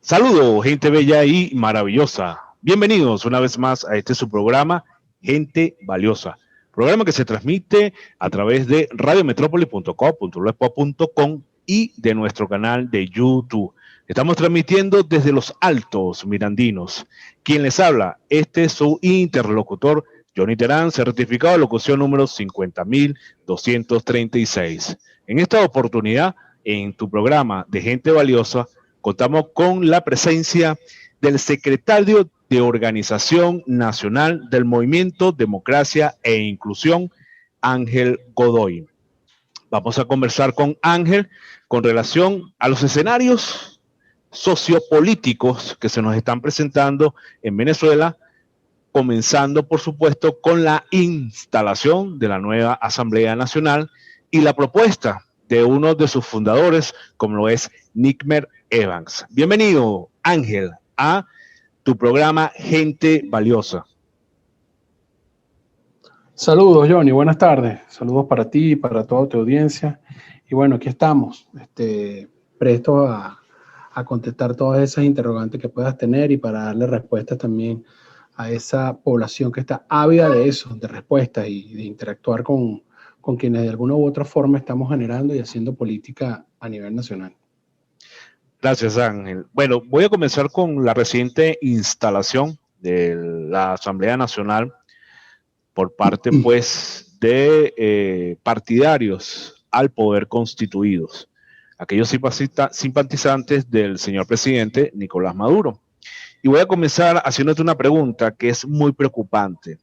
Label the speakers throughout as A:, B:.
A: Saludos, gente bella y maravillosa. Bienvenidos una vez más a su programa, Gente Valiosa. Programa que se transmite a través de radiometrópoli.com.com y de nuestro canal de YouTube. Estamos transmitiendo desde los Altos Mirandinos. Quien les habla, este es su interlocutor, Johnny Terán, certificado de locución número 50.236. En esta oportunidad, en tu programa de Gente Valiosa, contamos con la presencia del secretario de Organización Nacional del Movimiento Democracia e Inclusión, Ángel Godoy. Vamos a conversar con Ángel con relación a los escenarios sociopolíticos que se nos están presentando en Venezuela, comenzando, por supuesto, con la instalación de la nueva Asamblea Nacional y la propuesta de uno de sus fundadores, como lo es Nickmer Evans. Bienvenido, Ángel, a tu programa Gente Valiosa.
B: Saludos, Johnny, buenas tardes. Saludos para ti y para toda tu audiencia. Y bueno, aquí estamos, prestos a contestar todas esas interrogantes que puedas tener y para darle respuestas también a esa población que está ávida de eso, de respuestas y de interactuar con quienes de alguna u otra forma estamos generando y haciendo política a nivel nacional.
A: Gracias, Ángel. Bueno, voy a comenzar con la reciente instalación de la Asamblea Nacional por parte, pues, de partidarios al poder constituidos, aquellos simpatizantes del señor presidente Nicolás Maduro. Y voy a comenzar haciéndote una pregunta que es muy preocupante.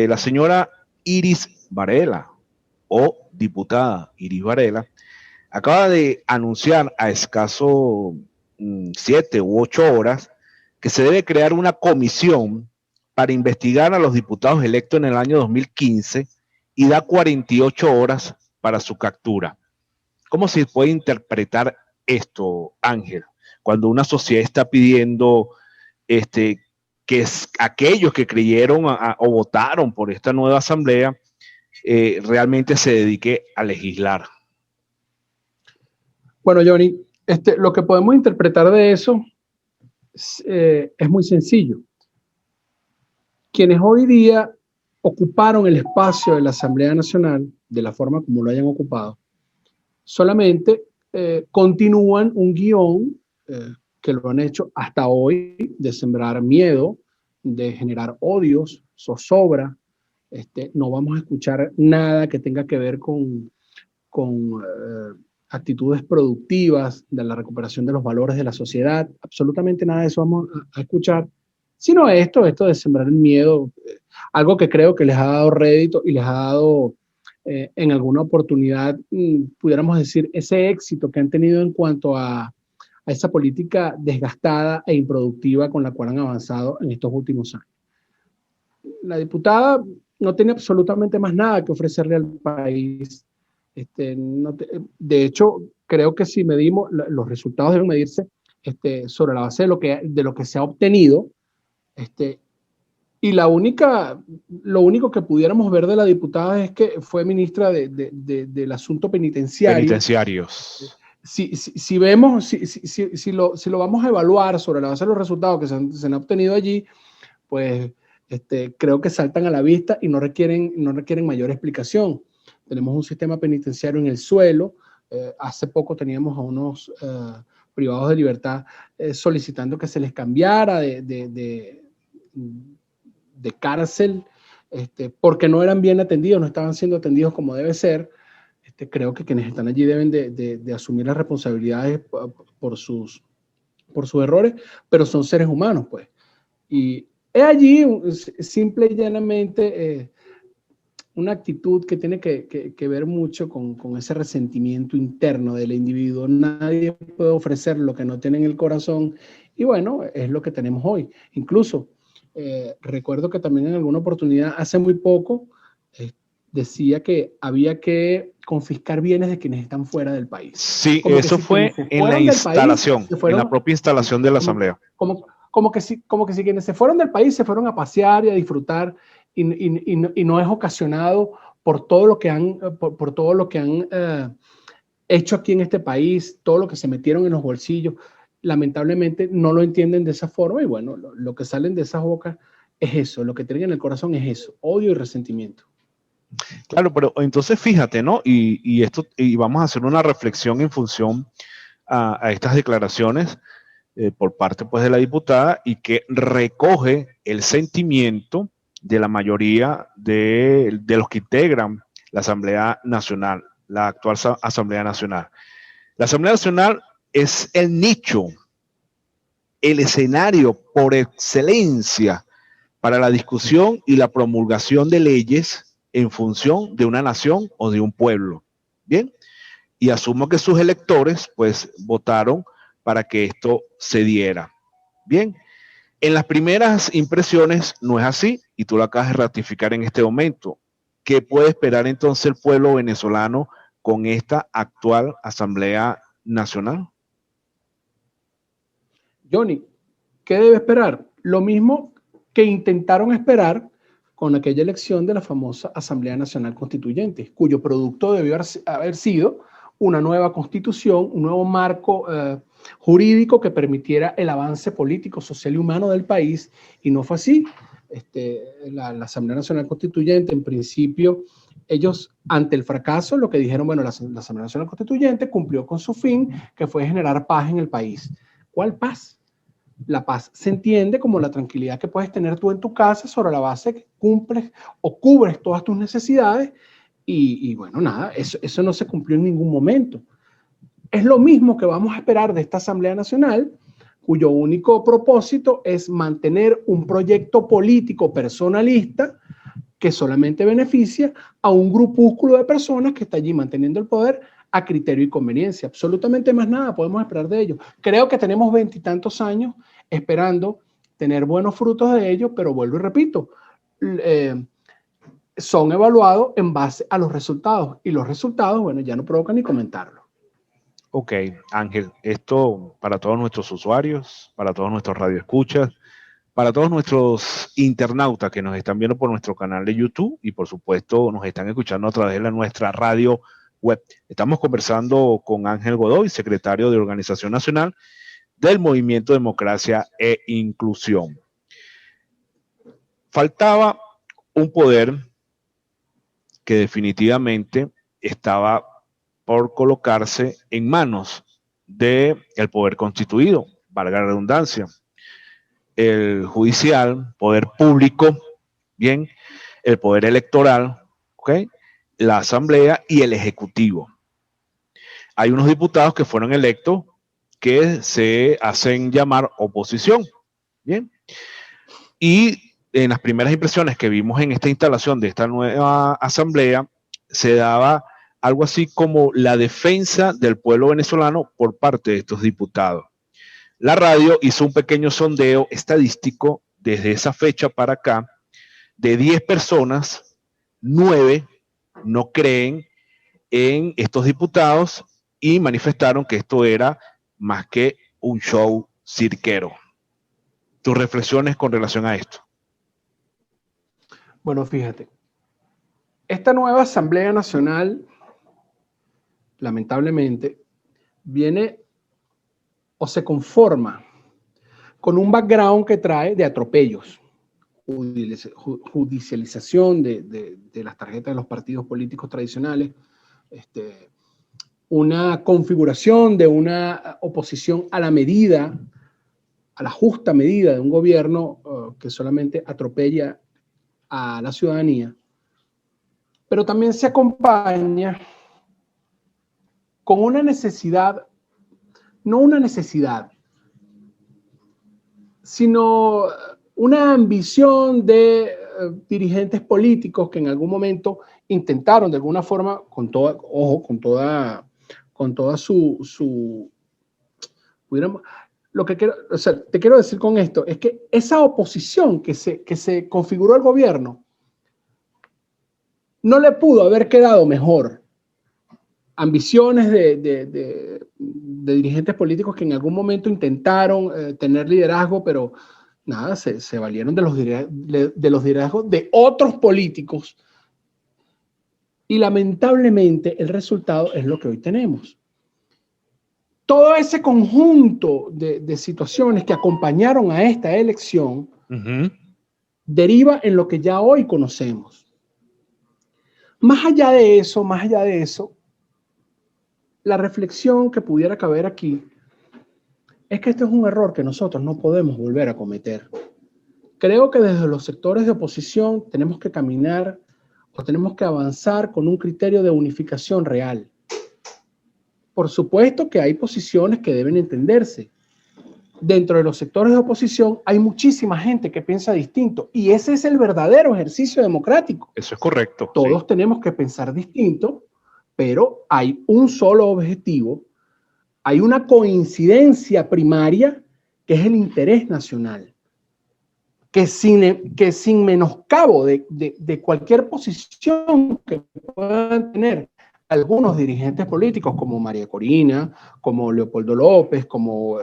A: La señora Iris Varela, o diputada Iris Varela, acaba de anunciar a escaso 7 u 8 horas que se debe crear una comisión para investigar a los diputados electos en el año 2015 y da 48 horas para su captura. ¿Cómo se puede interpretar esto, Ángel, cuando una sociedad está pidiendo que aquellos que creyeron o votaron por esta nueva asamblea realmente se dedique a legislar?
B: Bueno, Johnny, lo que podemos interpretar de eso es muy sencillo. Quienes hoy día ocuparon el espacio de la Asamblea Nacional, de la forma como lo hayan ocupado, solamente continúan un guión que lo han hecho hasta hoy, de sembrar miedo, de generar odios, zozobra. No vamos a escuchar nada que tenga que ver con actitudes productivas, de la recuperación de los valores de la sociedad. Absolutamente nada de eso vamos a escuchar, sino esto de sembrar el miedo, algo que creo que les ha dado rédito y les ha dado en alguna oportunidad, pudiéramos decir, ese éxito que han tenido en cuanto a esa política desgastada e improductiva con la cual han avanzado en estos últimos años. La diputada no tiene absolutamente más nada que ofrecerle al país. De hecho, creo que si medimos, los resultados deben medirse sobre la base de lo que se ha obtenido. Y lo único que pudiéramos ver de la diputada es que fue ministra del asunto penitenciario.
A: Penitenciarios.
B: Si vemos, si lo vamos a evaluar sobre la base de los resultados que se han obtenido allí, pues creo que saltan a la vista y no requieren mayor explicación. Tenemos un sistema penitenciario en el suelo. Hace poco teníamos a unos privados de libertad solicitando que se les cambiara de cárcel porque no eran bien atendidos, no estaban siendo atendidos como debe ser. Creo que quienes están allí deben de asumir las responsabilidades por sus errores, pero son seres humanos, pues. Y es allí simple y llanamente una actitud que tiene que ver mucho con ese resentimiento interno del individuo. Nadie puede ofrecer lo que no tiene en el corazón y bueno, es lo que tenemos hoy. Incluso recuerdo que también en alguna oportunidad, hace muy poco, decía que había que confiscar bienes de quienes están fuera del país.
A: Sí, eso fue en la instalación, en la propia instalación de la Asamblea.
B: Como que si quienes se fueron del país se fueron a pasear y a disfrutar y no es ocasionado por todo lo que han, por todo lo que han hecho aquí en este país, todo lo que se metieron en los bolsillos. lamentablemente no lo entienden de esa forma y bueno, lo que salen de esas bocas es eso, lo que tienen en el corazón es eso, odio y resentimiento.
A: Claro, pero entonces fíjate, ¿no? Y vamos a hacer una reflexión en función a estas declaraciones por parte pues de la diputada y que recoge el sentimiento de la mayoría de los que integran la Asamblea Nacional, la actual Asamblea Nacional. La Asamblea Nacional es el nicho, el escenario por excelencia para la discusión y la promulgación de leyes en función de una nación o de un pueblo. Bien, y asumo que sus electores pues votaron para que esto se diera. Bien, en las primeras impresiones no es así y tú lo acabas de ratificar en este momento. ¿Qué puede esperar entonces el pueblo venezolano con esta actual Asamblea Nacional?
B: Johnny, ¿qué debe esperar? Lo mismo que intentaron esperar con aquella elección de la famosa Asamblea Nacional Constituyente, cuyo producto debió haber sido una nueva constitución, un nuevo marco jurídico que permitiera el avance político, social y humano del país, y no fue así. La Asamblea Nacional Constituyente, en principio, ellos, ante el fracaso, lo que dijeron, bueno, la Asamblea Nacional Constituyente cumplió con su fin, que fue generar paz en el país. ¿Cuál paz? La paz se entiende como la tranquilidad que puedes tener tú en tu casa sobre la base que cumples o cubres todas tus necesidades y bueno, nada, eso no se cumplió en ningún momento. Es lo mismo que vamos a esperar de esta Asamblea Nacional, cuyo único propósito es mantener un proyecto político personalista que solamente beneficia a un grupúsculo de personas que está allí manteniendo el poder a criterio y conveniencia. Absolutamente más nada podemos esperar de ellos. Creo que tenemos 20 y tantos años esperando tener buenos frutos de ellos, pero vuelvo y repito, son evaluados en base a los resultados y los resultados, bueno, ya no provocan ni comentarlo.
A: Ok, Ángel, esto para todos nuestros usuarios, para todos nuestros radioescuchas, para todos nuestros internautas que nos están viendo por nuestro canal de YouTube y por supuesto nos están escuchando a través de nuestra radio web. Estamos conversando con Ángel Godoy, secretario de Organización Nacional del Movimiento Democracia e Inclusión. Faltaba un poder que definitivamente estaba por colocarse en manos del poder constituido, valga la redundancia, el judicial, poder público, bien, el poder electoral, ¿okay? La asamblea y el ejecutivo. Hay unos diputados que fueron electos que se hacen llamar oposición, bien, y en las primeras impresiones que vimos en esta instalación de esta nueva asamblea se daba algo así como la defensa del pueblo venezolano por parte de estos diputados. La radio hizo un pequeño sondeo estadístico desde esa fecha para acá. De 10 personas, 9 no creen en estos diputados y manifestaron que esto era más que un show cirquero. ¿Tus reflexiones con relación a esto?
B: Bueno, fíjate, esta nueva Asamblea Nacional, lamentablemente, viene o se conforma con un background que trae de atropellos, judicialización de las tarjetas de los partidos políticos tradicionales, una configuración de una oposición a la medida, a la justa medida de un gobierno que solamente atropella a la ciudadanía, pero también se acompaña con una necesidad, no una necesidad, sino una ambición de dirigentes políticos que en algún momento intentaron de alguna forma, con toda su lo que quiero, o sea, te quiero decir con esto, es que esa oposición que se configuró al gobierno no le pudo haber quedado mejor. Ambiciones de dirigentes políticos que en algún momento intentaron tener liderazgo, pero nada, se valieron de los liderazgos de otros políticos y lamentablemente el resultado es lo que hoy tenemos. todo ese conjunto de situaciones que acompañaron a esta elección deriva en lo que ya hoy conocemos. Más allá de eso, la reflexión que pudiera caber aquí es que este es un error que nosotros no podemos volver a cometer. Creo que desde los sectores de oposición tenemos que caminar o tenemos que avanzar con un criterio de unificación real. Por supuesto que hay posiciones que deben entenderse. Dentro de los sectores de oposición hay muchísima gente que piensa distinto y ese es el verdadero ejercicio democrático.
A: Eso es correcto.
B: Todos sí tenemos que pensar distinto, pero hay un solo objetivo, hay una coincidencia primaria que es el interés nacional. Que sin menoscabo de cualquier posición que puedan tener algunos dirigentes políticos como María Corina, como Leopoldo López, como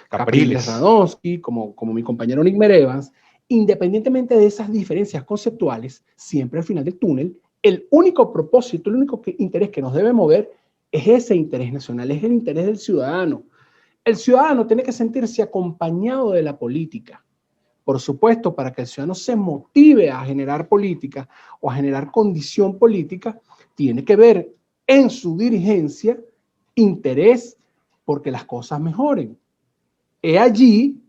B: Capriles Radonsky, como mi compañero Nickmer Evans, independientemente de esas diferencias conceptuales, siempre al final del túnel, el único propósito, el único interés que nos debe mover es ese interés nacional, es el interés del ciudadano. El ciudadano tiene que sentirse acompañado de la política. Por supuesto, para que el ciudadano se motive a generar política o a generar condición política, tiene que ver en su dirigencia interés porque las cosas mejoren. He allí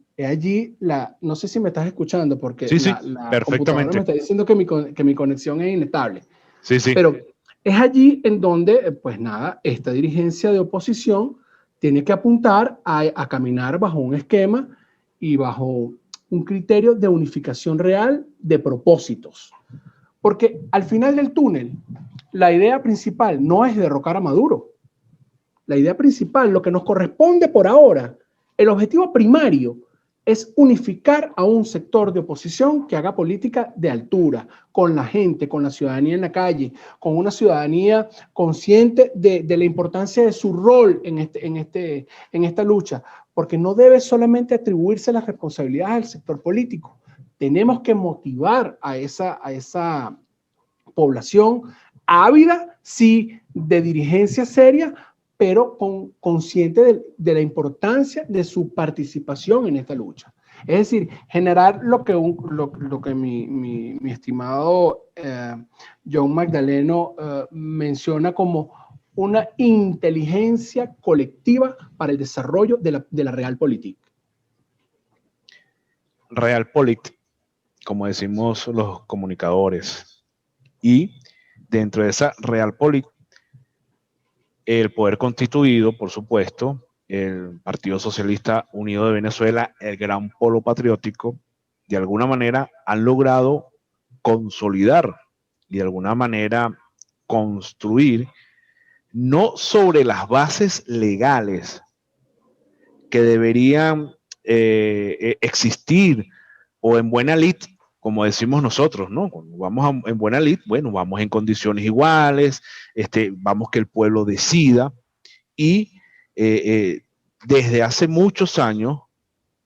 B: no sé si me estás escuchando porque
A: sí,
B: la computadora me está diciendo que mi conexión es inestable.
A: Sí.
B: Pero es allí en donde, pues nada, esta dirigencia de oposición tiene que apuntar a caminar bajo un esquema y bajo un criterio de unificación real de propósitos. Porque al final del túnel, la idea principal no es derrocar a Maduro. La idea principal, lo que nos corresponde por ahora, el objetivo primario es unificar a un sector de oposición que haga política de altura, con la gente, con la ciudadanía en la calle, con una ciudadanía consciente de la importancia de su rol en esta lucha, porque no debe solamente atribuirse las responsabilidades al sector político. Tenemos que motivar a esa población ávida, sí, de dirigencia seria, pero consciente de la importancia de su participación en esta lucha. Es decir, generar lo que mi estimado John Magdaleno menciona como una inteligencia colectiva para el desarrollo de la realpolitik.
A: Realpolitik, como decimos los comunicadores. Y dentro de esa realpolitik, el poder constituido, por supuesto, el Partido Socialista Unido de Venezuela, el gran polo patriótico, de alguna manera han logrado consolidar y de alguna manera construir, no sobre las bases legales que deberían existir o en buena lid, como decimos nosotros, ¿no? Cuando vamos en buena lid, bueno, vamos en condiciones iguales, vamos que el pueblo decida y desde hace muchos años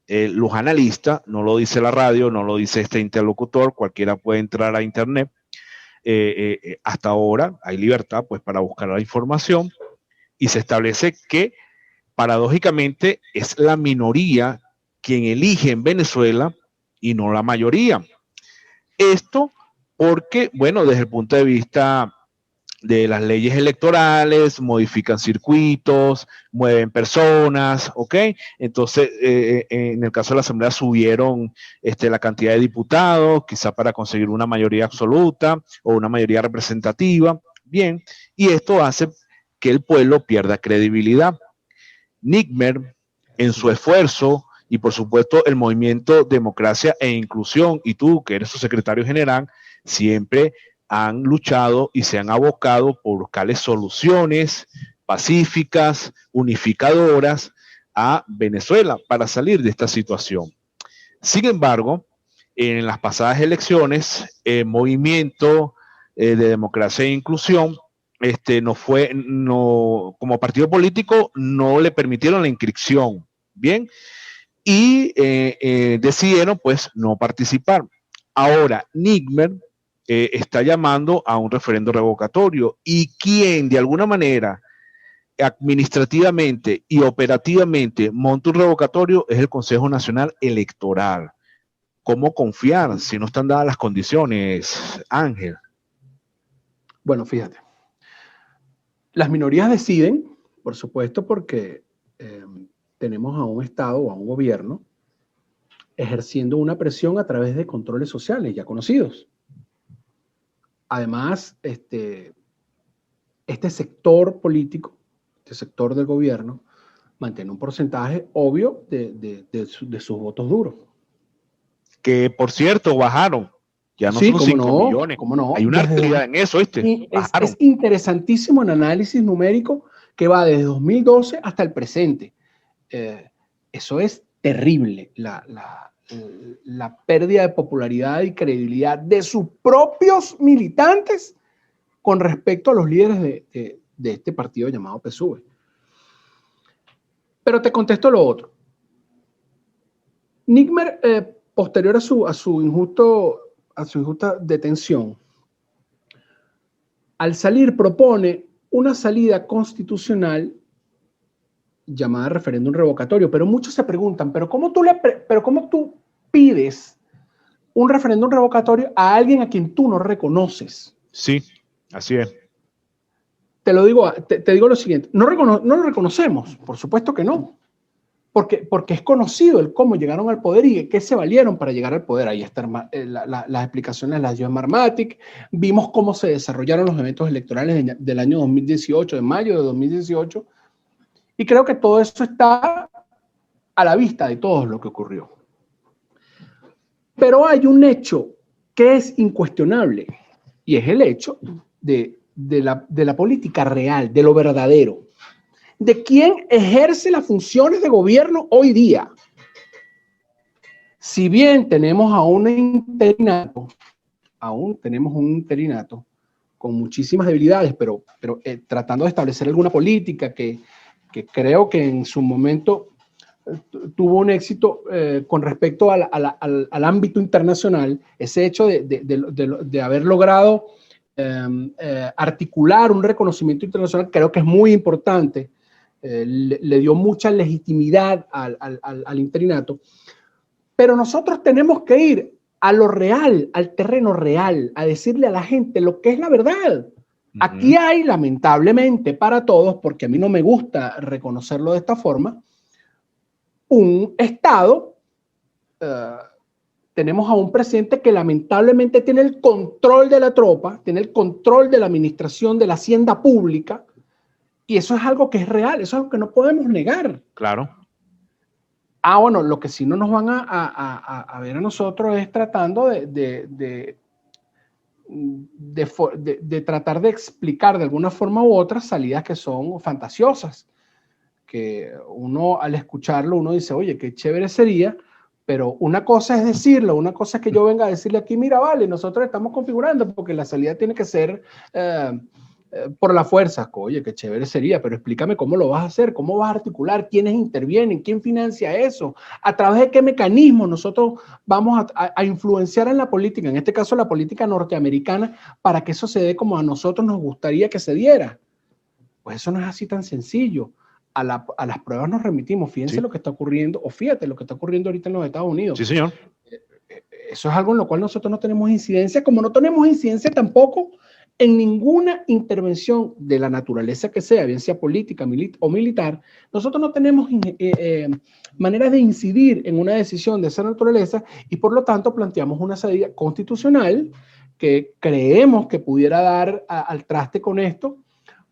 A: los analistas, no lo dice la radio, no lo dice este interlocutor, cualquiera puede entrar a internet, hasta ahora hay libertad pues para buscar la información y se establece que paradójicamente es la minoría quien elige en Venezuela y no la mayoría. Esto porque, bueno, desde el punto de vista de las leyes electorales, modifican circuitos, mueven personas, ¿ok? Entonces, en el caso de la Asamblea subieron la cantidad de diputados, quizá para conseguir una mayoría absoluta o una mayoría representativa. Bien, y esto hace que el pueblo pierda credibilidad. Nickmer, en su esfuerzo, y por supuesto el movimiento Democracia e Inclusión, y tú, que eres su secretario general, siempre han luchado y se han abocado por buscarle soluciones pacíficas, unificadoras a Venezuela para salir de esta situación. Sin embargo, en las pasadas elecciones, el movimiento de Democracia e Inclusión como partido político no le permitieron la inscripción, ¿bien? Y decidieron pues no participar. Ahora, Nickmer está llamando a un referendo revocatorio y quien de alguna manera administrativamente y operativamente monta un revocatorio es el Consejo Nacional Electoral. ¿Cómo confiar si no están dadas las condiciones, Ángel?
B: Bueno, fíjate. Las minorías deciden, por supuesto, porque tenemos a un Estado o a un gobierno ejerciendo una presión a través de controles sociales ya conocidos. Además, este sector político, este sector del gobierno, mantiene un porcentaje obvio de sus votos duros.
A: Que, por cierto, bajaron. Ya no
B: Sí,
A: son 5 millones.
B: cómo no.
A: Hay una realidad en eso, ¿viste?
B: Es interesantísimo el análisis numérico que va desde 2012 hasta el presente. Eso es terrible, la pérdida de popularidad y credibilidad de sus propios militantes con respecto a los líderes de este partido llamado PSUV. Pero te contesto lo otro. Nickmer, posterior a su injusta detención, al salir propone una salida constitucional llamada referéndum revocatorio, pero muchos se preguntan, ¿pero cómo tú pides un referéndum revocatorio a alguien a quien tú no reconoces?
A: Sí, así es.
B: Te digo lo siguiente, no lo reconocemos, por supuesto que no, porque es conocido el cómo llegaron al poder y qué se valieron para llegar al poder. Ahí están las explicaciones las dio Marmatic, vimos cómo se desarrollaron los eventos electorales del año 2018, de mayo de 2018, y creo que todo eso está a la vista de todo lo que ocurrió. Pero hay un hecho que es incuestionable, y es el hecho de la política real, de lo verdadero, de quién ejerce las funciones de gobierno hoy día. Si bien tenemos aún tenemos un interinato con muchísimas debilidades, pero tratando de establecer alguna política que creo que en su momento tuvo un éxito con respecto al ámbito internacional, ese hecho de haber logrado articular un reconocimiento internacional, creo que es muy importante. Le dio mucha legitimidad al interinato, pero nosotros tenemos que ir a lo real, al terreno real, a decirle a la gente lo que es la verdad. Aquí hay, lamentablemente para todos, porque a mí no me gusta reconocerlo de esta forma, un Estado, tenemos a un presidente que lamentablemente tiene el control de la tropa, tiene el control de la administración de la hacienda pública, y eso es algo que es real, eso es algo que no podemos negar.
A: Claro.
B: Bueno, lo que sí no nos van a ver a nosotros es tratando de tratar de explicar de alguna forma u otra salidas que son fantasiosas, que uno al escucharlo, uno dice, oye, qué chévere sería, pero una cosa es decirlo, una cosa es que yo venga a decirle aquí, mira, vale, nosotros estamos configurando porque la salida tiene que ser por la fuerza. Oye, qué chévere sería, pero explícame cómo lo vas a hacer, cómo vas a articular, quiénes intervienen, quién financia eso, a través de qué mecanismos nosotros vamos a influenciar en la política, en este caso la política norteamericana, para que eso se dé como a nosotros nos gustaría que se diera. Pues eso no es así tan sencillo. A las pruebas nos remitimos. Fíjense lo que está ocurriendo, o fíjate lo que está ocurriendo ahorita en los Estados Unidos.
A: Sí, señor.
B: Eso es algo en lo cual nosotros no tenemos incidencia, como no tenemos incidencia tampoco en ninguna intervención de la naturaleza que sea, bien sea política o militar. Nosotros no tenemos maneras de incidir en una decisión de esa naturaleza y por lo tanto planteamos una salida constitucional que creemos que pudiera dar al traste con esto,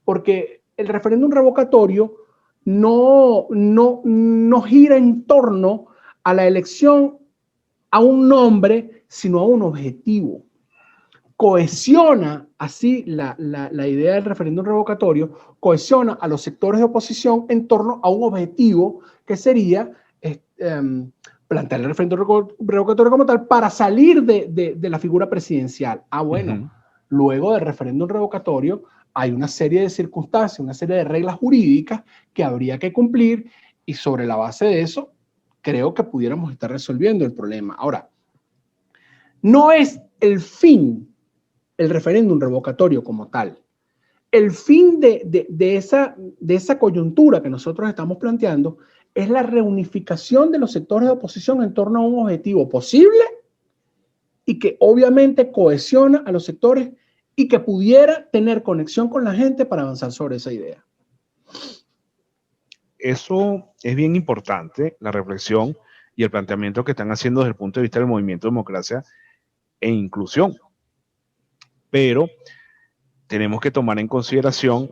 B: porque el referéndum revocatorio no gira en torno a la elección a un nombre, sino a un objetivo. Cohesiona así la idea del referéndum revocatorio, cohesiona a los sectores de oposición en torno a un objetivo que sería plantear el referéndum revocatorio como tal para salir de la figura presidencial. Bueno, luego del referéndum revocatorio hay una serie de circunstancias, una serie de reglas jurídicas que habría que cumplir y sobre la base de eso creo que pudiéramos estar resolviendo el problema. Ahora, no es el fin el referéndum revocatorio como tal. el fin de esa coyuntura que nosotros estamos planteando es la reunificación de los sectores de oposición en torno a un objetivo posible y que obviamente cohesiona a los sectores y que pudiera tener conexión con la gente para avanzar sobre esa idea.
A: Eso es bien importante, la reflexión y el planteamiento que están haciendo desde el punto de vista del movimiento de democracia e inclusión. Pero tenemos que tomar en consideración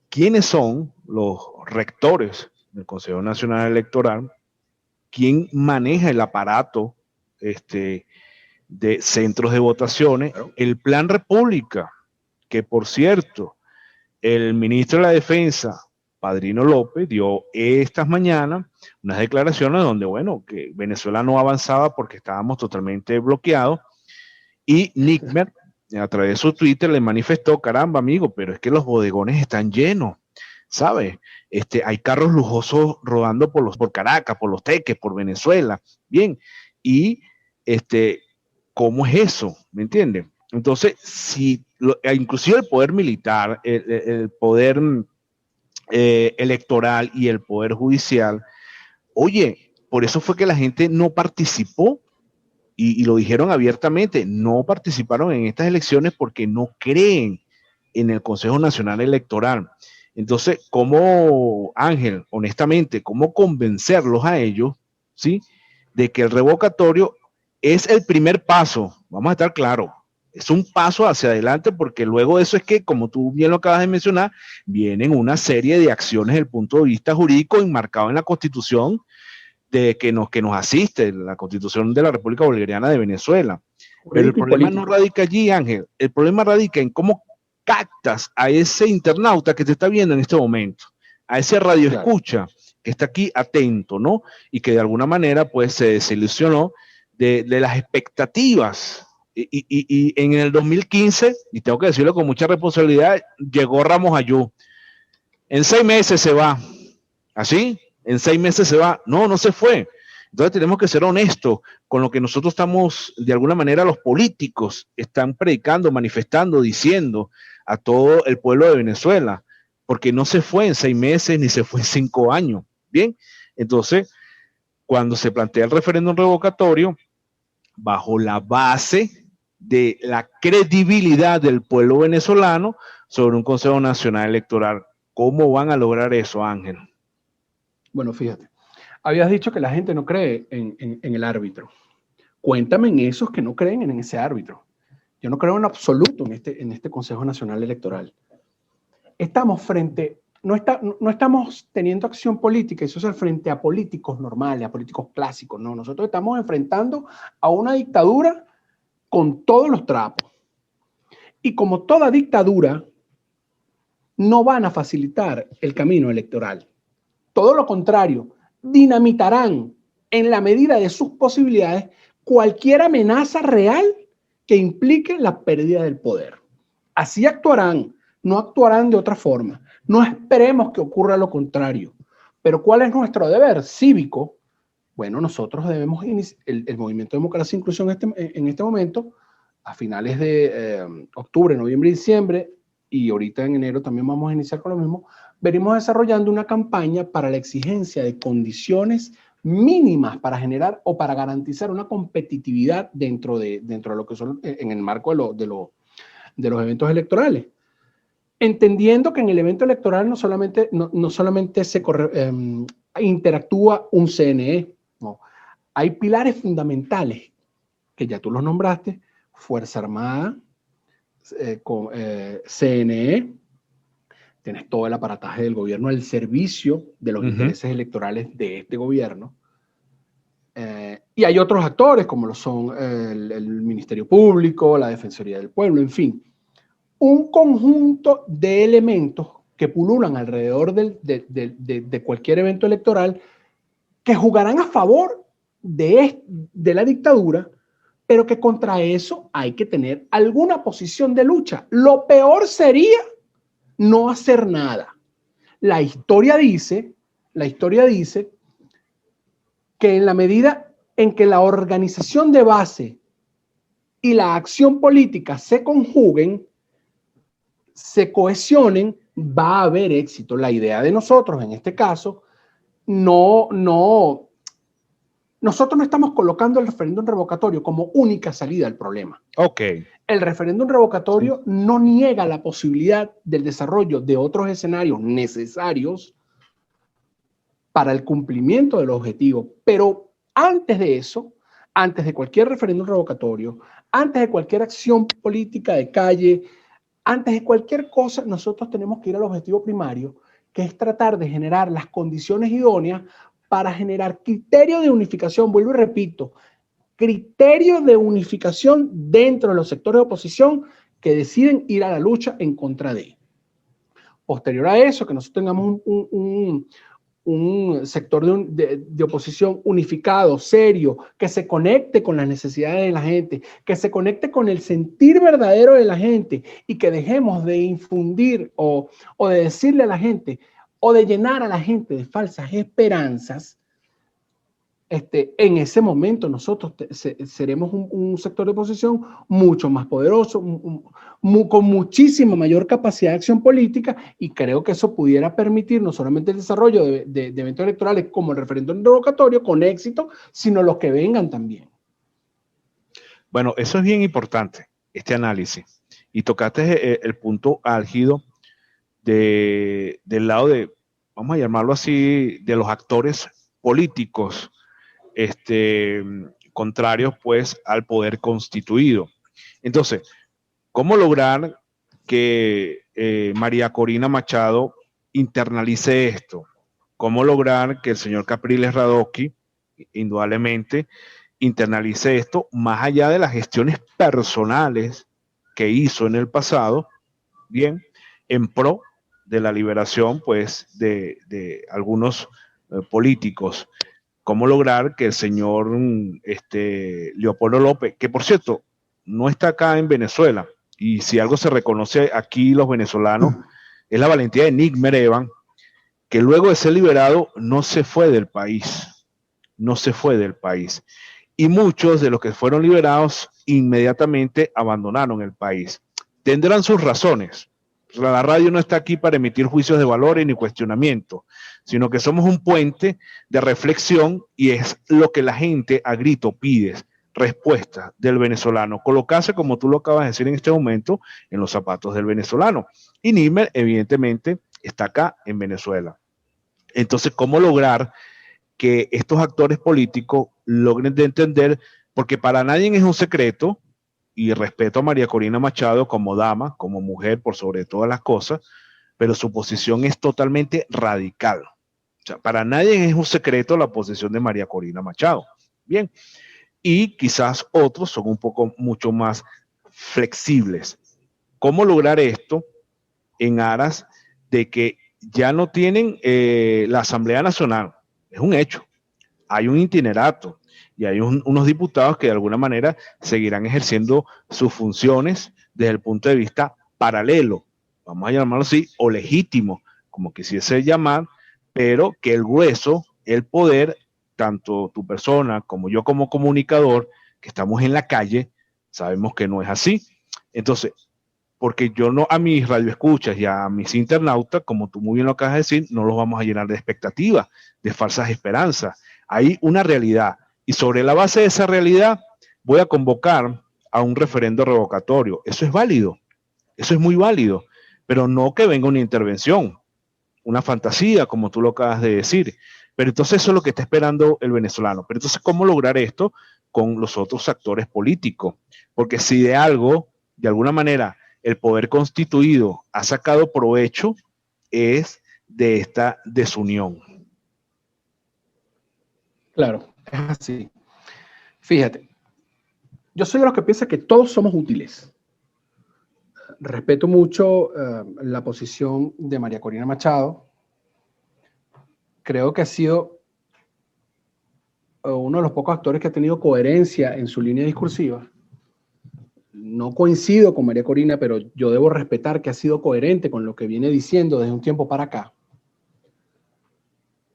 A: quiénes son los rectores del Consejo Nacional Electoral, quién maneja el aparato de centros de votaciones, el Plan República, que por cierto, el ministro de la Defensa, Padrino López, dio estas mañanas unas declaraciones donde, bueno, que Venezuela no avanzaba porque estábamos totalmente bloqueados, y Nickmer, a través de su Twitter, le manifestó, caramba, amigo, pero es que los bodegones están llenos, ¿sabes? Hay carros lujosos rodando por Caracas, por Los Teques, por Venezuela, bien, y ¿cómo es eso? ¿Me entiendes? Entonces, si inclusive el poder militar, el poder electoral y el poder judicial, oye, por eso fue que la gente no participó, y lo dijeron abiertamente, no participaron en estas elecciones porque no creen en el Consejo Nacional Electoral. Entonces, ¿cómo, Ángel, honestamente, cómo convencerlos a ellos, ¿sí?, de que el revocatorio es el primer paso? Vamos a estar claros, es un paso hacia adelante, porque luego de eso es que, como tú bien lo acabas de mencionar, vienen una serie de acciones desde el punto de vista jurídico enmarcado en la Constitución que nos asiste, la Constitución de la República Bolivariana de Venezuela. Pero el problema no radica allí, Ángel, el problema radica en cómo captas a ese internauta que te está viendo en este momento, a ese radio escucha que está aquí atento, ¿no? Y que de alguna manera pues se desilusionó de las expectativas. Y en el 2015, y tengo que decirlo con mucha responsabilidad, llegó Ramos Ayú. En 6 meses se va. ¿Así? En 6 meses se va. No, no se fue. Entonces tenemos que ser honestos con lo que nosotros estamos, de alguna manera, los políticos están predicando, manifestando, diciendo a todo el pueblo de Venezuela, porque no se fue en 6 meses ni se fue en 5 años. Bien, entonces, cuando se plantea el referéndum revocatorio, bajo la base de la credibilidad del pueblo venezolano sobre un Consejo Nacional Electoral, ¿cómo van a lograr eso, Ángel?
B: Bueno, fíjate, habías dicho que la gente no cree en el árbitro. Cuéntame en esos que no creen en ese árbitro. Yo no creo en absoluto en este Consejo Nacional Electoral. Estamos no estamos teniendo acción política, eso es frente a políticos normales, a políticos clásicos. No, nosotros estamos enfrentando a una dictadura con todos los trapos. Y como toda dictadura, no van a facilitar el camino electoral. Todo lo contrario, dinamitarán en la medida de sus posibilidades cualquier amenaza real que implique la pérdida del poder. Así actuarán, no actuarán de otra forma. No esperemos que ocurra lo contrario. Pero ¿cuál es nuestro deber cívico? Bueno, nosotros debemos el Movimiento de Democracia e Inclusión en este momento, a finales de octubre, noviembre y diciembre, y ahorita en enero también vamos a iniciar con lo mismo, venimos desarrollando una campaña para la exigencia de condiciones mínimas para generar o para garantizar una competitividad dentro de lo que son, en el marco de los eventos electorales. Entendiendo que en el evento electoral no solamente se interactúa un CNE, no. Hay pilares fundamentales que ya tú los nombraste: Fuerza Armada, CNE, tienes todo el aparataje del gobierno al servicio de los intereses electorales de este gobierno. Y hay otros actores como lo son el Ministerio Público, la Defensoría del Pueblo, en fin. Un conjunto de elementos que pululan alrededor de cualquier evento electoral que jugarán a favor de la dictadura, pero que contra eso hay que tener alguna posición de lucha. Lo peor sería no hacer nada. La historia dice que en la medida en que la organización de base y la acción política se conjuguen, se cohesionen, va a haber éxito. La idea de nosotros, en este caso, nosotros no estamos colocando el referéndum revocatorio como única salida al problema.
A: Ok.
B: El referéndum revocatorio no niega la posibilidad del desarrollo de otros escenarios necesarios para el cumplimiento del objetivo. Pero antes de eso, antes de cualquier referéndum revocatorio, antes de cualquier acción política de calle, antes de cualquier cosa, nosotros tenemos que ir al objetivo primario, que es tratar de generar las condiciones idóneas para generar criterios de unificación. Vuelvo y repito, criterios de unificación dentro de los sectores de oposición que deciden ir a la lucha en contra de. Posterior a eso, que nosotros tengamos un sector de oposición unificado, serio, que se conecte con las necesidades de la gente, que se conecte con el sentir verdadero de la gente y que dejemos de infundir o de decirle a la gente o de llenar a la gente de falsas esperanzas. En ese momento nosotros seremos un sector de oposición mucho más poderoso, con muchísima mayor capacidad de acción política, y creo que eso pudiera permitir no solamente el desarrollo de eventos electorales como el referéndum revocatorio con éxito, sino los que vengan también.
A: Bueno, eso es bien importante, este análisis. Y tocaste el punto álgido del lado de, vamos a llamarlo así, de los actores políticos contrarios pues al poder constituido. Entonces, ¿cómo lograr que María Corina Machado internalice esto? ¿Cómo lograr que el señor Capriles Radosky, indudablemente, internalice esto más allá de las gestiones personales que hizo en el pasado, bien, en pro de la liberación pues de algunos políticos? ¿Cómo lograr que el señor Leopoldo López, que por cierto no está acá en Venezuela, y si algo se reconoce aquí los venezolanos, es la valentía de Nick Merevan, que luego de ser liberado no se fue del país, no se fue del país. Y muchos de los que fueron liberados inmediatamente abandonaron el país. Tendrán sus razones. La radio no está aquí para emitir juicios de valores ni cuestionamientos, sino que somos un puente de reflexión, y es lo que la gente a grito pide, respuesta del venezolano, colocarse, como tú lo acabas de decir en este momento, en los zapatos del venezolano. Y Nímer, evidentemente, está acá en Venezuela. Entonces, ¿cómo lograr que estos actores políticos logren de entender? Porque para nadie es un secreto, y respeto a María Corina Machado como dama, como mujer, por sobre todas las cosas, pero su posición es totalmente radical. O sea, para nadie es un secreto la posición de María Corina Machado. Bien, y quizás otros son un poco mucho más flexibles. ¿Cómo lograr esto en aras de que ya no tienen la Asamblea Nacional? Es un hecho. Hay un itinerato y hay unos diputados que de alguna manera seguirán ejerciendo sus funciones desde el punto de vista paralelo, vamos a llamarlo así, o legítimo, como quisiese llamar, pero que el grueso, el poder, tanto tu persona como yo como comunicador, que estamos en la calle, sabemos que no es así. Entonces, porque yo no, a mis radioescuchas y a mis internautas, como tú muy bien lo acabas de decir, no los vamos a llenar de expectativas, de falsas esperanzas. Hay una realidad, y sobre la base de esa realidad voy a convocar a un referendo revocatorio. Eso es válido, eso es muy válido, pero no que venga una intervención, una fantasía, como tú lo acabas de decir. Pero entonces eso es lo que está esperando el venezolano. Pero entonces, ¿cómo lograr esto con los otros actores políticos? Porque si de algo, de alguna manera, el poder constituido ha sacado provecho, es de esta desunión.
B: Claro, es así. Fíjate, yo soy de los que piensa que todos somos útiles. Respeto mucho la posición de María Corina Machado. Creo que ha sido uno de los pocos actores que ha tenido coherencia en su línea discursiva. No coincido con María Corina, pero yo debo respetar que ha sido coherente con lo que viene diciendo desde un tiempo para acá,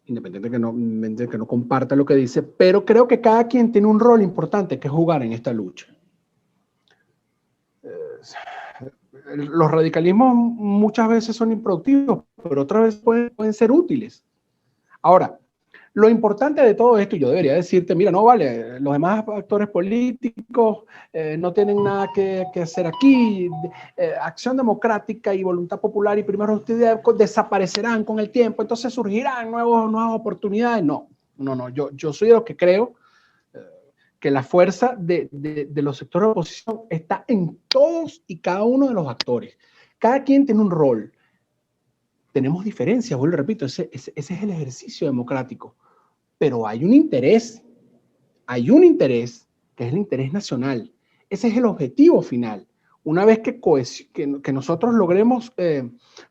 B: independientemente que no comparta lo que dice, pero creo que cada quien tiene un rol importante que jugar en esta lucha. los radicalismos muchas veces son improductivos, pero otras veces pueden ser útiles. Ahora, lo importante de todo esto, y yo debería decirte, mira, no vale, los demás actores políticos no tienen nada que hacer aquí, Acción Democrática y Voluntad Popular y Primera Justicia desaparecerán con el tiempo, entonces surgirán nuevas oportunidades. No, yo soy de los que creo que la fuerza de los sectores de oposición está en todos y cada uno de los actores. Cada quien tiene un rol. Tenemos diferencias, vuelvo y repito, ese es el ejercicio democrático. Pero hay un interés que es el interés nacional. Ese es el objetivo final. Una vez que nosotros logremos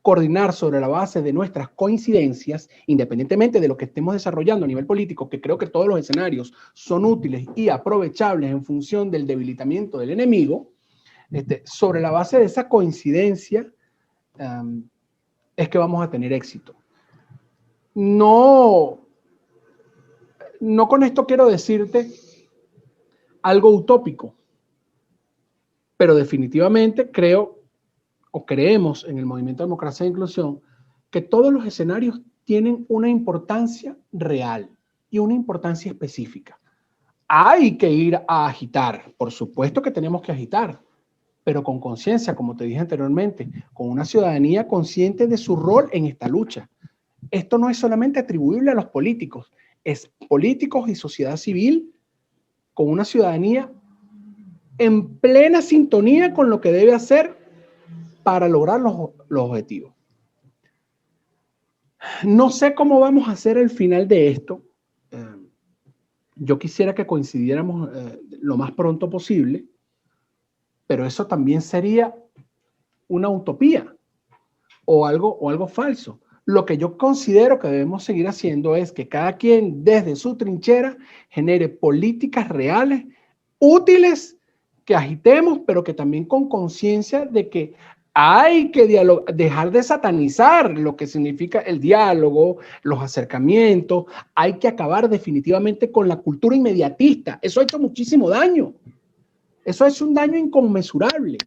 B: coordinar sobre la base de nuestras coincidencias, independientemente de lo que estemos desarrollando a nivel político, que creo que todos los escenarios son útiles y aprovechables en función del debilitamiento del enemigo, sobre la base de esa coincidencia es que vamos a tener éxito. No con esto quiero decirte algo utópico, pero definitivamente creemos en el Movimiento de Democracia e Inclusión que todos los escenarios tienen una importancia real y una importancia específica. Hay que ir a agitar, por supuesto que tenemos que agitar, pero con conciencia, como te dije anteriormente, con una ciudadanía consciente de su rol en esta lucha. Esto no es solamente atribuible a los políticos, es políticos y sociedad civil con una ciudadanía en plena sintonía con lo que debe hacer para lograr los objetivos. No sé cómo vamos a hacer el final de esto. Yo quisiera que coincidiéramos lo más pronto posible, pero eso también sería una utopía o algo falso. Lo que yo considero que debemos seguir haciendo es que cada quien desde su trinchera genere políticas reales, útiles, que agitemos, pero que también con conciencia de que hay que dejar de satanizar lo que significa el diálogo, los acercamientos. Hay que acabar definitivamente con la cultura inmediatista. Eso ha hecho muchísimo daño. Eso es un daño inconmensurable.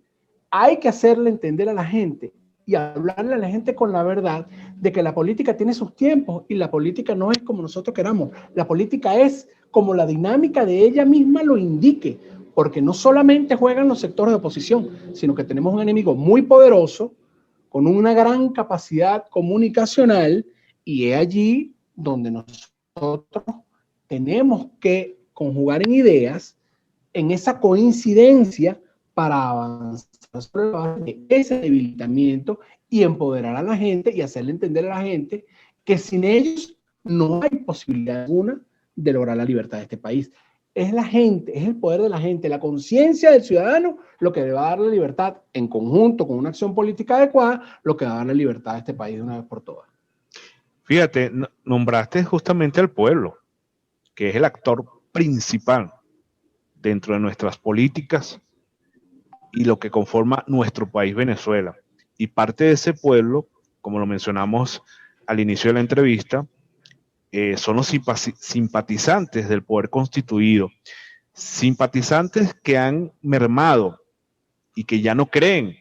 B: Hay que hacerle entender a la gente y hablarle a la gente con la verdad de que la política tiene sus tiempos y la política no es como nosotros queramos. La política es como la dinámica de ella misma lo indique, porque no solamente juegan los sectores de oposición, sino que tenemos un enemigo muy poderoso, con una gran capacidad comunicacional, y es allí donde nosotros tenemos que conjugar en ideas, en esa coincidencia, para avanzar sobre la base de ese debilitamiento y empoderar a la gente y hacerle entender a la gente que sin ellos no hay posibilidad alguna de lograr la libertad de este país. Es la gente, es el poder de la gente, la conciencia del ciudadano lo que va a dar la libertad en conjunto con una acción política adecuada, lo que va a dar la libertad a este país de una vez por todas.
A: Fíjate, nombraste justamente al pueblo, que es el actor principal dentro de nuestras políticas y lo que conforma nuestro país Venezuela. Y parte de ese pueblo, como lo mencionamos al inicio de la entrevista, son los simpatizantes del poder constituido, simpatizantes que han mermado y que ya no creen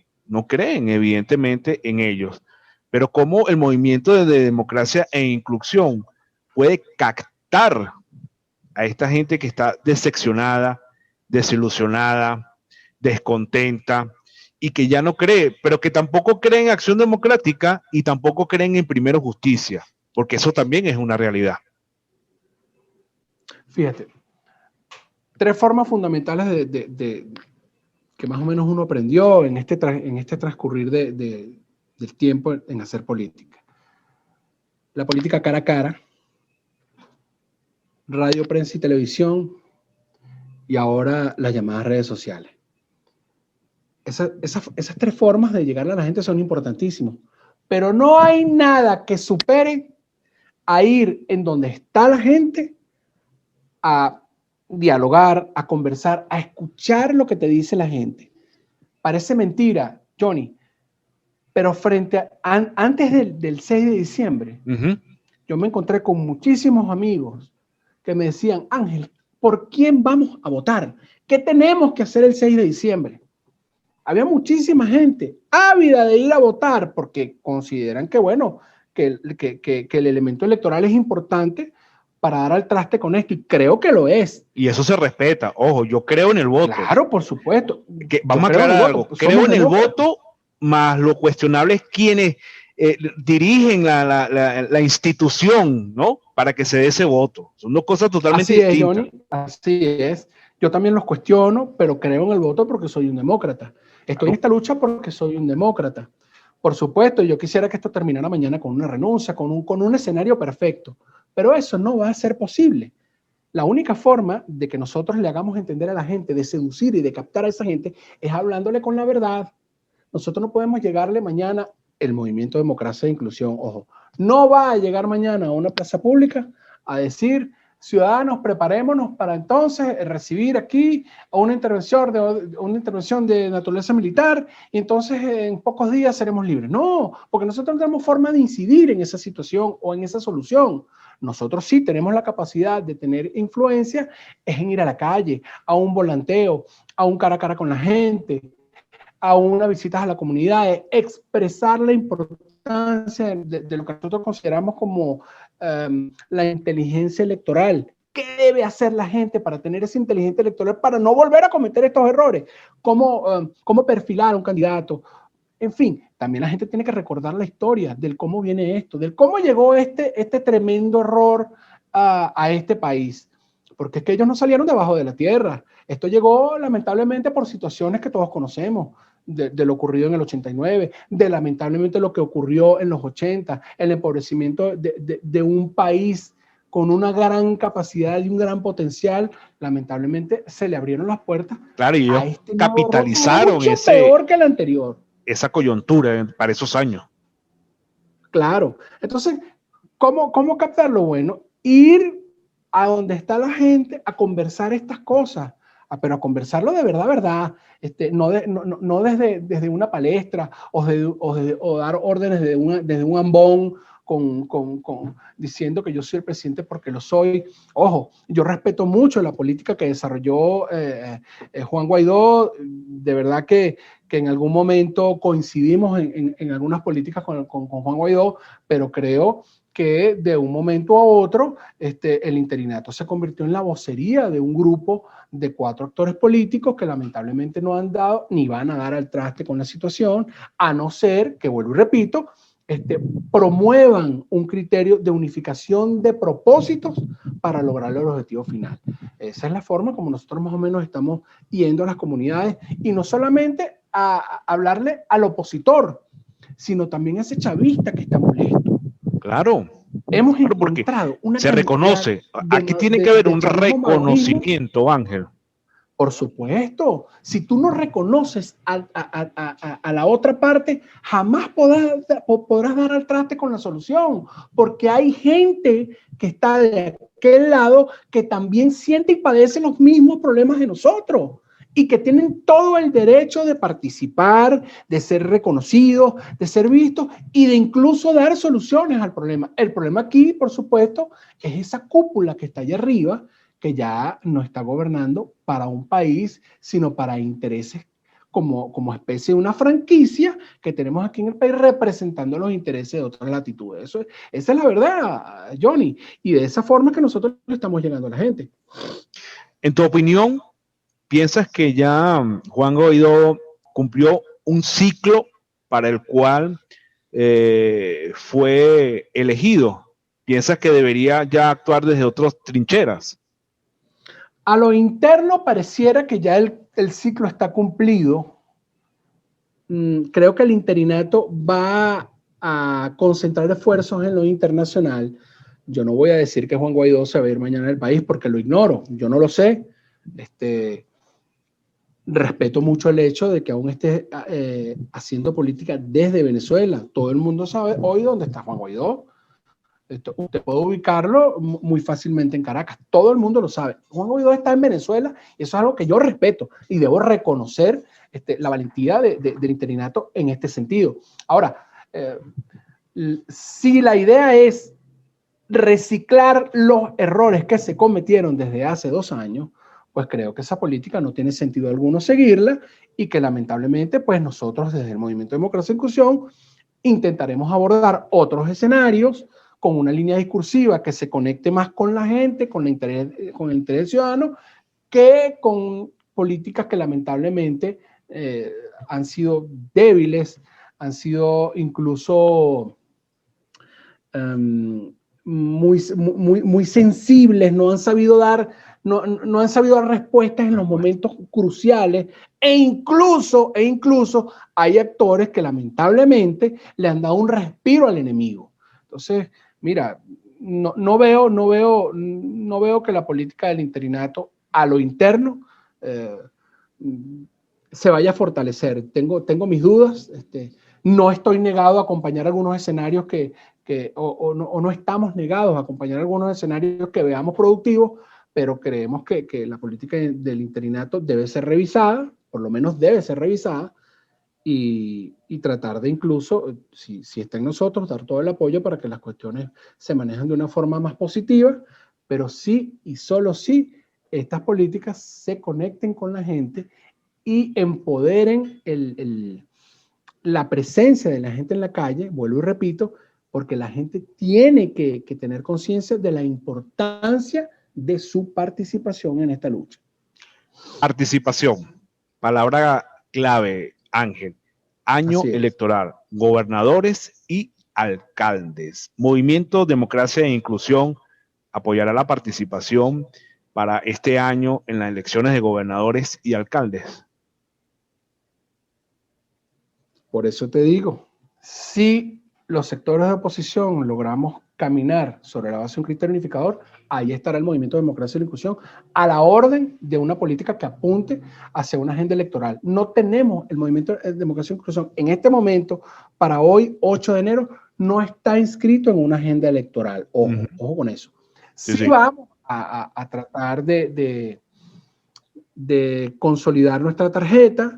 A: evidentemente en ellos. Pero cómo el movimiento de democracia e inclusión puede captar a esta gente que está decepcionada, desilusionada, descontenta y que ya no cree, pero que tampoco cree en Acción Democrática y tampoco creen en Primero Justicia, porque eso también es una realidad.
B: Fíjate, tres formas fundamentales que más o menos uno aprendió en este transcurrir del tiempo en hacer política. La política cara a cara, radio, prensa y televisión, y ahora las llamadas redes sociales. Esas tres formas de llegarle a la gente son importantísimas, pero no hay nada que supere a ir en donde está la gente a dialogar, a conversar, a escuchar lo que te dice la gente. Parece mentira, Johnny, pero antes del 6 de diciembre, yo me encontré con muchísimos amigos que me decían, Ángel, ¿por quién vamos a votar? ¿Qué tenemos que hacer el 6 de diciembre? Había muchísima gente ávida de ir a votar porque consideran que, bueno, que el elemento electoral es importante para dar al traste con esto, y creo que lo es.
A: Y eso se respeta. Ojo, yo creo en el voto.
B: Claro, por supuesto.
A: Vamos a aclarar algo. Creo en el voto, más lo cuestionable es quienes dirigen la institución, ¿no? Para que se dé ese voto. Son dos cosas totalmente distintas.
B: Johnny, así es. Yo también los cuestiono, pero creo en el voto porque soy un demócrata. Estoy en esta lucha porque soy un demócrata. Por supuesto, yo quisiera que esto terminara mañana con una renuncia, con un escenario perfecto, pero eso no va a ser posible. La única forma de que nosotros le hagamos entender a la gente, de seducir y de captar a esa gente, es hablándole con la verdad. Nosotros no podemos llegarle mañana, el movimiento Democracia e Inclusión, ojo, no va a llegar mañana a una plaza pública a decir: ciudadanos, preparémonos para entonces recibir aquí una intervención de naturaleza militar, y entonces en pocos días seremos libres. No, porque nosotros no tenemos forma de incidir en esa situación o en esa solución. Nosotros sí tenemos la capacidad de tener influencia, es en ir a la calle, a un volanteo, a un cara a cara con la gente, a una visita a la comunidad, expresar la importancia de lo que nosotros consideramos como la inteligencia electoral. ¿Qué debe hacer la gente para tener esa inteligencia electoral para no volver a cometer estos errores? ¿Cómo perfilar a un candidato? En fin, también la gente tiene que recordar la historia del cómo viene esto, del cómo llegó este tremendo error a este país. Porque es que ellos no salieron debajo de la tierra. Esto llegó lamentablemente por situaciones que todos conocemos, de lo ocurrido en el 89, de lamentablemente lo que ocurrió en los 80, el empobrecimiento de un país con una gran capacidad y un gran potencial. Lamentablemente se le abrieron las puertas.
A: Claro, y ellos capitalizaron
B: mucho peor que el anterior.
A: Esa coyuntura para esos años.
B: Claro. Entonces, ¿cómo captarlo? Bueno, ir a donde está la gente a conversar estas cosas, pero a conversarlo de verdad, no desde una palestra o dar órdenes desde un ambón diciendo que yo soy el presidente porque lo soy. Ojo, yo respeto mucho la política que desarrolló Juan Guaidó. De verdad que en algún momento coincidimos en algunas políticas con Juan Guaidó, pero creo que de un momento a otro el interinato se convirtió en la vocería de un grupo de 4 actores políticos que lamentablemente no han dado ni van a dar al traste con la situación, a no ser que, vuelvo y repito, promuevan un criterio de unificación de propósitos para lograr el objetivo final. Esa es la forma como nosotros más o menos estamos yendo a las comunidades, y no solamente a hablarle al opositor, sino también a ese chavista que está molesto.
A: Claro.
B: Hemos encontrado una
A: se reconoce. Aquí tiene que haber un reconocimiento, Ángel.
B: Por supuesto. Si tú no reconoces a la otra parte, jamás podrás dar al traste con la solución, porque hay gente que está de aquel lado que también siente y padece los mismos problemas de nosotros, y que tienen todo el derecho de participar, de ser reconocidos, de ser vistos y de incluso dar soluciones al problema. El problema aquí, por supuesto, es esa cúpula que está allá arriba, que ya no está gobernando para un país, sino para intereses como especie de una franquicia que tenemos aquí en el país, representando los intereses de otras latitudes. Esa es la verdad, Johnny, y de esa forma que nosotros le estamos llegando a la gente.
A: En tu opinión, ¿piensas que ya Juan Guaidó cumplió un ciclo para el cual fue elegido? ¿Piensas que debería ya actuar desde otras trincheras?
B: A lo interno pareciera que ya el ciclo está cumplido. Creo que el interinato va a concentrar esfuerzos en lo internacional. Yo no voy a decir que Juan Guaidó se va a ir mañana del país porque lo ignoro. Yo no lo sé. Respeto mucho el hecho de que aún esté haciendo política desde Venezuela. Todo el mundo sabe hoy dónde está Juan Guaidó. Usted puede ubicarlo muy fácilmente en Caracas. Todo el mundo lo sabe. Juan Guaidó está en Venezuela, y eso es algo que yo respeto y debo reconocer la valentía del interinato en este sentido. Ahora, si la idea es reciclar los errores que se cometieron desde hace 2 años, pues creo que esa política no tiene sentido alguno seguirla y que lamentablemente pues nosotros desde el Movimiento Democracia e Inclusión intentaremos abordar otros escenarios con una línea discursiva que se conecte más con la gente, con el interés ciudadano, que con políticas que lamentablemente han sido débiles, han sido incluso muy sensibles, no han sabido dar respuestas en los momentos cruciales, e incluso hay actores que lamentablemente le han dado un respiro al enemigo. Entonces, mira, no veo que la política del interinato a lo interno se vaya a fortalecer. Tengo mis dudas. No estoy negado a acompañar algunos escenarios o no estamos negados a acompañar algunos escenarios que veamos productivos, pero creemos que la política del interinato debe ser revisada, por lo menos debe ser revisada, y tratar de incluso, si está en nosotros, dar todo el apoyo para que las cuestiones se manejen de una forma más positiva, pero sí y solo sí estas políticas se conecten con la gente y empoderen la presencia de la gente en la calle, vuelvo y repito, porque la gente tiene que tener conciencia de la importancia de su participación en esta lucha.
A: Participación, palabra clave, Ángel. Año electoral, gobernadores y alcaldes. Movimiento Democracia e Inclusión apoyará la participación para este año en las elecciones de gobernadores y alcaldes.
B: Por eso te digo, si los sectores de oposición logramos caminar sobre la base de un criterio unificador, ahí estará el Movimiento de Democracia y Inclusión a la orden de una política que apunte hacia una agenda electoral. No tenemos el Movimiento de Democracia y Inclusión en este momento, para hoy, 8 de enero, no está inscrito en una agenda electoral. Ojo con eso. Sí. Vamos a tratar de consolidar nuestra tarjeta.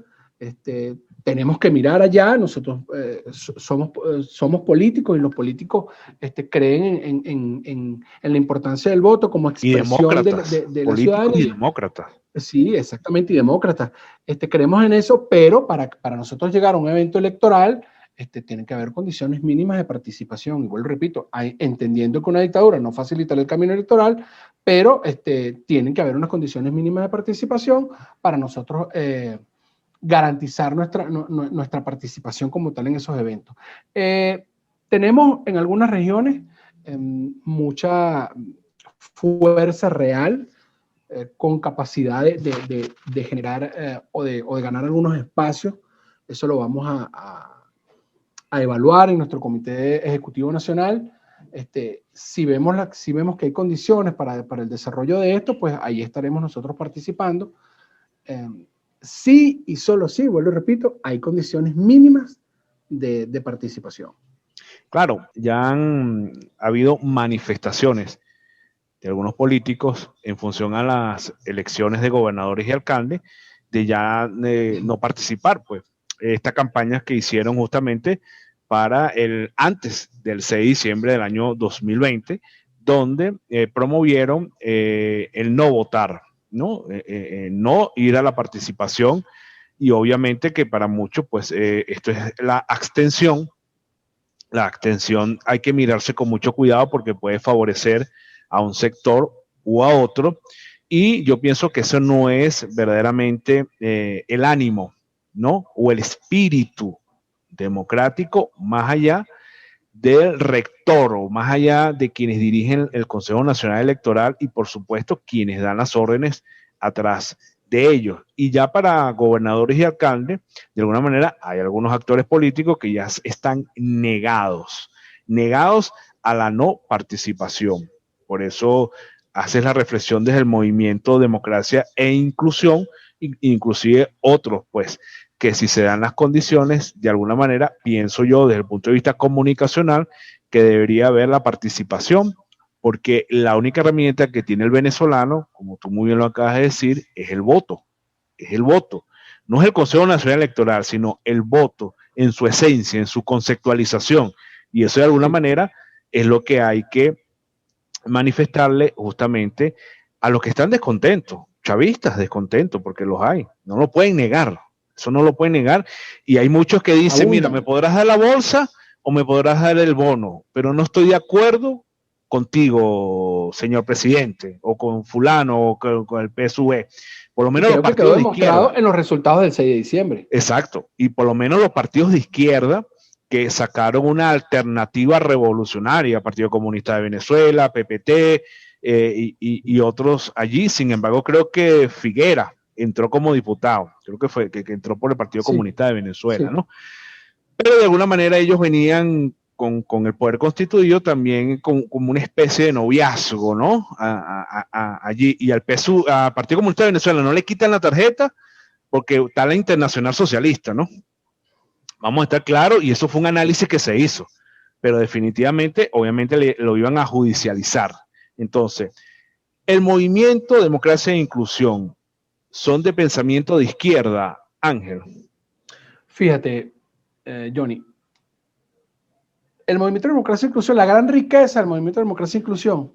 B: Tenemos que mirar allá. Nosotros somos políticos y los políticos creen en la importancia del voto como expresión de la ciudadanía.
A: Y demócratas.
B: Sí, exactamente, y demócratas. Creemos en eso, pero para nosotros llegar a un evento electoral, tienen que haber condiciones mínimas de participación. Y vuelvo, repito, entendiendo que una dictadura no facilita el camino electoral, pero tienen que haber unas condiciones mínimas de participación para nosotros garantizar nuestra participación como tal en esos eventos. Tenemos en algunas regiones mucha fuerza real con capacidad de generar o de ganar algunos espacios. Eso lo vamos a evaluar en nuestro Comité Ejecutivo Nacional. Si vemos que hay condiciones para el desarrollo de esto, pues ahí estaremos nosotros participando. Sí y solo sí, vuelvo y repito, hay condiciones mínimas de participación.
A: Claro, ya han habido manifestaciones de algunos políticos en función a las elecciones de gobernadores y alcaldes de ya no participar, pues. Estas campañas que hicieron justamente para antes del 6 de diciembre del año 2020, donde promovieron el no votar, ¿no? No ir a la participación, y obviamente que para muchos, pues esto es la abstención. La abstención hay que mirarse con mucho cuidado porque puede favorecer a un sector u a otro, y yo pienso que eso no es verdaderamente el ánimo, ¿no? O el espíritu democrático, más allá del rector o más allá de quienes dirigen el Consejo Nacional Electoral y por supuesto quienes dan las órdenes atrás de ellos. Y ya para gobernadores y alcaldes, de alguna manera hay algunos actores políticos que ya están negados a la no participación. Por eso haces la reflexión desde el Movimiento Democracia e Inclusión, inclusive otros, pues, que si se dan las condiciones, de alguna manera, pienso yo desde el punto de vista comunicacional, que debería haber la participación, porque la única herramienta que tiene el venezolano, como tú muy bien lo acabas de decir, es el voto. Es el voto. No es el Consejo Nacional Electoral, sino el voto en su esencia, en su conceptualización. Y eso de alguna manera es lo que hay que manifestarle justamente a los que están descontentos. chavistas descontentos, porque los hay, no lo pueden negar, eso no lo pueden negar, y hay muchos que dicen, mira, me podrás dar la bolsa o me podrás dar el bono, pero no estoy de acuerdo contigo, señor presidente, o con fulano, o con el PSUV. Por lo menos
B: creo que quedó demostrado en los resultados del 6 de diciembre.
A: Exacto, y por lo menos los partidos de izquierda que sacaron una alternativa revolucionaria, Partido Comunista de Venezuela, PPT y otros allí. Sin embargo, creo que Figuera entró como diputado, creo que fue que entró por el Partido Comunista de Venezuela, ¿no? Pero de alguna manera ellos venían con el poder constituido también como una especie de noviazgo, ¿no? Allí, y al Partido Comunista de Venezuela no le quitan la tarjeta porque está la Internacional Socialista, ¿no? Vamos a estar claros, y eso fue un análisis que se hizo, pero definitivamente, obviamente, lo iban a judicializar. Entonces, el movimiento Democracia e Inclusión son de pensamiento de izquierda, Ángel.
B: Fíjate, Johnny, el movimiento de Democracia e Inclusión, la gran riqueza del movimiento de Democracia e Inclusión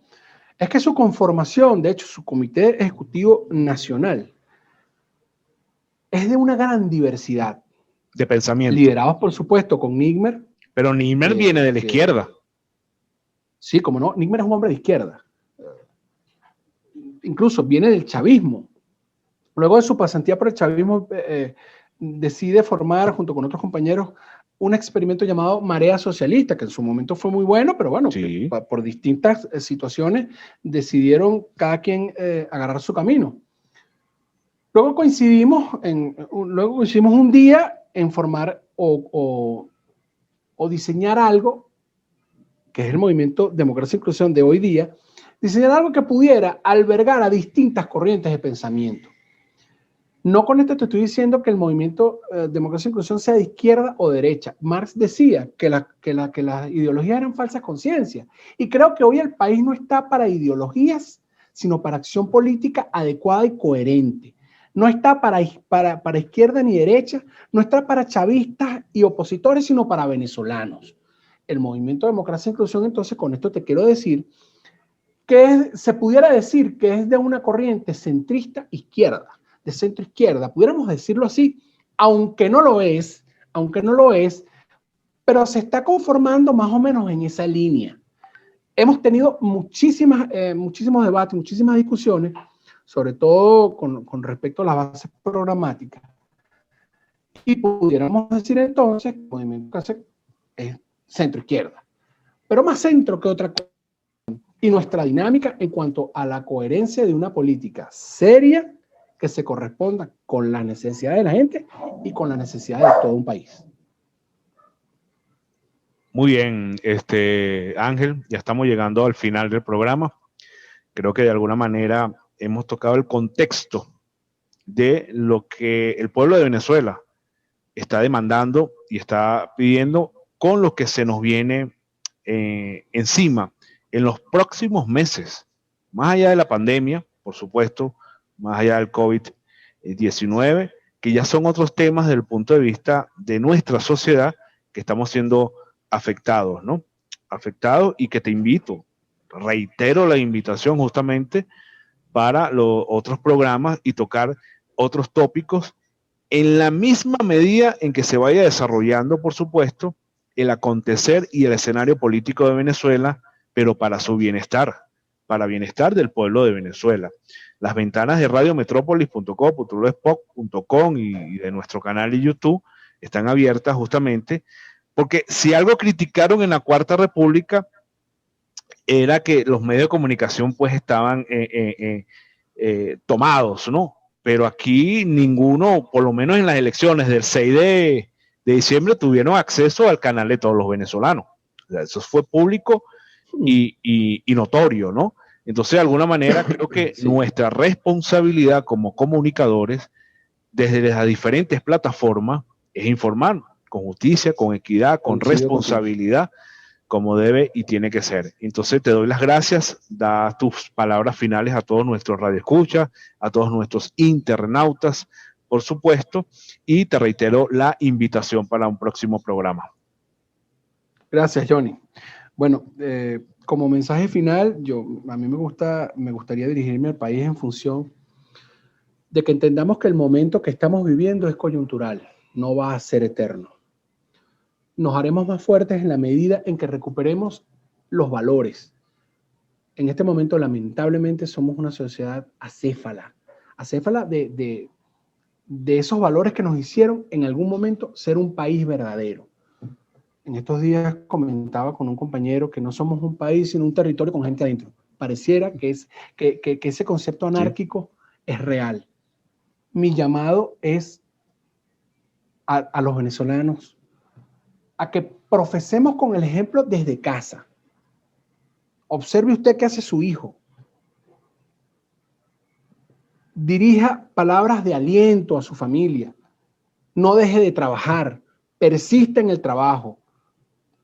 B: es que su conformación, de hecho, su comité ejecutivo nacional, es de una gran diversidad
A: de pensamiento.
B: Liderados, por supuesto, con Nigmer.
A: Pero Nigmer viene de la izquierda.
B: Sí, como no, Nigmer es un hombre de izquierda. Incluso viene del chavismo. Luego de su pasantía por el chavismo, decide formar, junto con otros compañeros, un experimento llamado Marea Socialista, que en su momento fue muy bueno, pero bueno, sí, por distintas situaciones decidieron cada quien agarrar su camino. Luego coincidimos un día en formar o diseñar algo, que es el movimiento Democracia e Inclusión de hoy día, diseñar algo que pudiera albergar a distintas corrientes de pensamiento. No con esto te estoy diciendo que el movimiento Democracia e Inclusión sea de izquierda o derecha. Marx decía que las ideologías eran falsas conciencias. Y creo que hoy el país no está para ideologías, sino para acción política adecuada y coherente. No está para izquierda ni derecha, no está para chavistas y opositores, sino para venezolanos. El movimiento Democracia e Inclusión, entonces, con esto te quiero decir que se pudiera decir que es de una corriente centrista izquierda, de centro izquierda, pudiéramos decirlo así, aunque no lo es, pero se está conformando más o menos en esa línea. Hemos tenido muchísimos debates, muchísimas discusiones, sobre todo con respecto a las bases programáticas. Y pudiéramos decir entonces que el movimiento es centro-izquierda, pero más centro que otra cosa. Y nuestra dinámica en cuanto a la coherencia de una política seria que se corresponda con las necesidades de la gente y con las necesidades de todo un país.
A: Muy bien, Ángel, ya estamos llegando al final del programa. Creo que de alguna manera hemos tocado el contexto de lo que el pueblo de Venezuela está demandando y está pidiendo con lo que se nos viene encima en los próximos meses, más allá de la pandemia, por supuesto, más allá del COVID-19, que ya son otros temas desde el punto de vista de nuestra sociedad que estamos siendo afectados, ¿no? Afectados, y que te invito, reitero la invitación justamente para los otros programas y tocar otros tópicos en la misma medida en que se vaya desarrollando, por supuesto, el acontecer y el escenario político de Venezuela, pero para su bienestar, para bienestar del pueblo de Venezuela. Las ventanas de radiometrópolis.com, y de nuestro canal de YouTube están abiertas justamente porque si algo criticaron en la Cuarta República era que los medios de comunicación pues estaban tomados, ¿no? Pero aquí ninguno, por lo menos en las elecciones del 6 de diciembre, tuvieron acceso al canal de todos los venezolanos. O sea, eso fue público y notorio, ¿no? Entonces, de alguna manera, creo que sí, nuestra responsabilidad como comunicadores, desde las diferentes plataformas, es informar con justicia, con equidad, con responsabilidad, como debe y tiene que ser. Entonces, te doy las gracias, da tus palabras finales a todos nuestros radioescuchas, a todos nuestros internautas, por supuesto, y te reitero la invitación para un próximo programa.
B: Gracias, Johnny. Bueno, como mensaje final, a mí me gustaría dirigirme al país en función de que entendamos que el momento que estamos viviendo es coyuntural, no va a ser eterno. Nos haremos más fuertes en la medida en que recuperemos los valores. En este momento, lamentablemente, somos una sociedad acéfala de esos valores que nos hicieron en algún momento ser un país verdadero. En estos días comentaba con un compañero que no somos un país, sino un territorio con gente adentro. Pareciera que ese concepto anárquico es real. Mi llamado es a los venezolanos a que profesemos con el ejemplo desde casa. Observe usted qué hace su hijo. Dirija palabras de aliento a su familia. No deje de trabajar. Persista en el trabajo.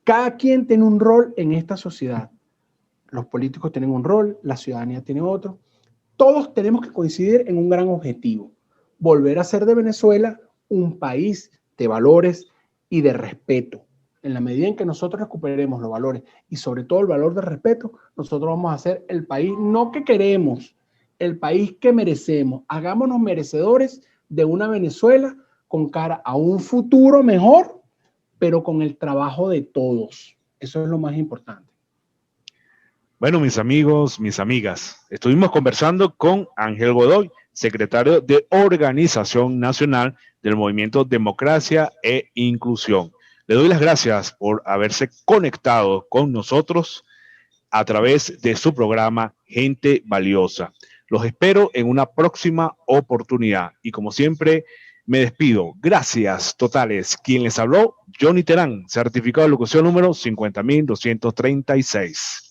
B: Cada quien tiene un rol en esta sociedad. Los políticos tienen un rol, la ciudadanía tiene otro. Todos tenemos que coincidir en un gran objetivo: volver a ser de Venezuela un país de valores y de respeto. En la medida en que nosotros recuperemos los valores y sobre todo el valor del respeto, nosotros vamos a ser el país no que queremos, el país que merecemos. Hagámonos merecedores de una Venezuela con cara a un futuro mejor, pero con el trabajo de todos. Eso es lo más importante.
A: Bueno, mis amigos, mis amigas, estuvimos conversando con Ángel Godoy, secretario de Organización Nacional del Movimiento Democracia e Inclusión. Le doy las gracias por haberse conectado con nosotros a través de su programa Gente Valiosa. Los espero en una próxima oportunidad y como siempre me despido. Gracias totales. Quien les habló, Johnny Terán, certificado de locución número 50.236.